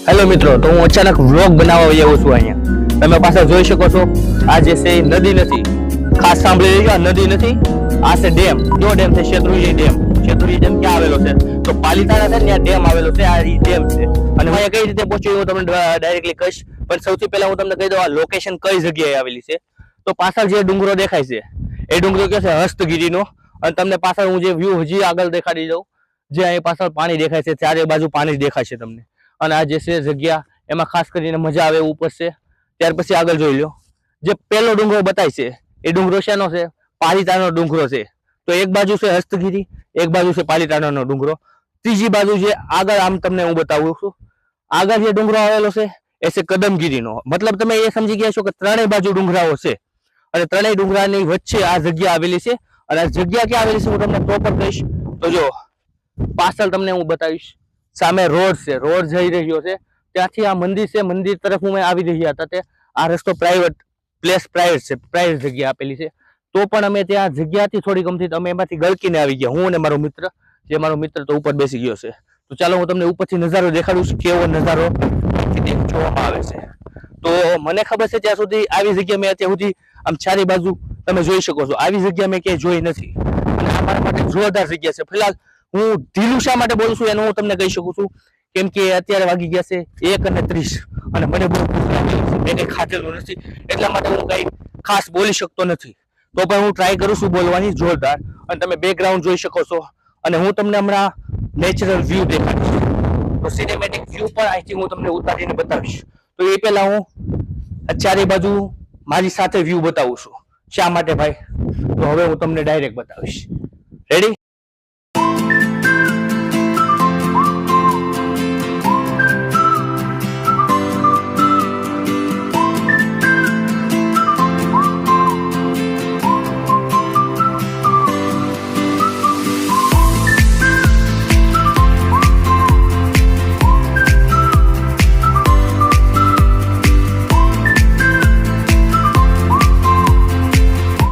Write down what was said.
Hello મિત્રો, તો હું અચાનક વ્લોગ બનાવવા આવ્યો છું અહીંયા. તમે પાછા જોઈ શકો છો, આ જે છે નદી નથી. ખાસ સાંભળી લેજો, આ નદી નથી, આ છે ડેમ. કયો ડેમ છે? શેત્રુંજી ડેમ. શેત્રુંજી ડેમ ક્યાં આવેલો છે? તો પાલીતાણા છે ને, ત્યાં ડેમ આવેલો છે. આ ડેમ છે. અને અહીંયા કઈ રીતે પહોંચ્યું હું તમને ડાયરેક્ટલી કહીશ. પણ સૌથી પહેલા હું તમને કહી દઉં આ લોકેશન કઈ જગ્યાએ આવેલી છે. તો પાછળ જે ડુંગરો દેખાય છે એ ડુંગરો કે છે હસ્તગીરીનો. અને તમને પાછળ હું જે વ્યૂ હજી આગળ દેખાડી દઉં, જે અહીં પાછળ પાણી દેખાય છે, ચારે બાજુ પાણી દેખાય છે તમને. અને આ જે છે જગ્યા, એમાં ખાસ કરીને મજા આવે ઉપર છે. ત્યાર પછી આગળ જોઈ લો, જે પહેલો ડુંગરો બતાય છે એ ડુંગરો શેનો છે? પાલીતાણાનો ડુંગરો છે. તો એક બાજુ છે હસ્તગીરી, એક બાજુ છે પાલીતાણાનો ડુંગરો. ત્રીજી બાજુ જે આગળ આમ તમને હું બતાવું છું, આગળ જે ડુંગરો આવેલો છે એ છે કદમગીરીનો. મતલબ તમે એ સમજી ગયા છો કે ત્રણેય બાજુ ડુંગરાઓ છે અને ત્રણેય ડુંગરાની વચ્ચે આ જગ્યા આવેલી છે. અને આ જગ્યા ક્યાં આવેલી છે હું તમને પ્રોપર કહીશ. તો જો પાછળ તમને હું બતાવીશ, સામે રોડ છે, રોડ જઈ રહ્યો છે, ત્યાંથી આ મંદિર છે, મંદિર તરફ હું આવી રહ્યા હતા. તે આ રસ્તો પ્રાઇવેટ પ્લેસ, પ્રાઇવેટ છે, પ્રાઇવેટ જગ્યા આપેલી છે. તો પણ અમે ત્યાં જગ્યાથી થોડી ગમતી, અમે એમાંથી ગળકીને આવી ગયા, હું અને મારો મિત્ર. જે મારો મિત્ર તો ઉપર બેસી ગયો છે. તો ચાલો હું તમને ઉપરથી નજારો દેખાડું છું, કેવો નજારો જોવામાં આવે છે. તો મને ખબર છે ત્યાં સુધી આવી જગ્યા મેં અત્યાર સુધી આમ ચારે બાજુ તમે જોઈ શકો છો, આવી જગ્યા મેં ક્યાંય જોઈ નથી. અને આ મારા માટે જોરદાર જગ્યા છે. ફિલહાલ હું ઢીલું શા માટે બોલું છું એનું હું તમને કહી શકું છું, કેમ કે અત્યારે વાગી ગયા છે 1:30 અને મને બહુ ભૂખ લાગી છે. મેં કંઈ ખાધેલું નથી, એટલા માટે હું કંઈ ખાસ બોલી શકતો નથી. તો પણ હું ટ્રાય કરું છું બોલવાની જોરદાર. અને તમે બેકગ્રાઉન્ડ જોઈ શકો છો. અને હું તમને હમણાં નેચરલ વ્યૂ દેખાડીશ. તો સિનેમેટિક વ્યૂ પણ અહીંથી હું તમને ઉતારીને બતાવીશ. તો એ પહેલા હું ચારે બાજુ મારી સાથે વ્યૂ બતાવું છું. શા માટે ભાઈ? તો હવે હું તમને ડાયરેક્ટ બતાવીશ. રેડી?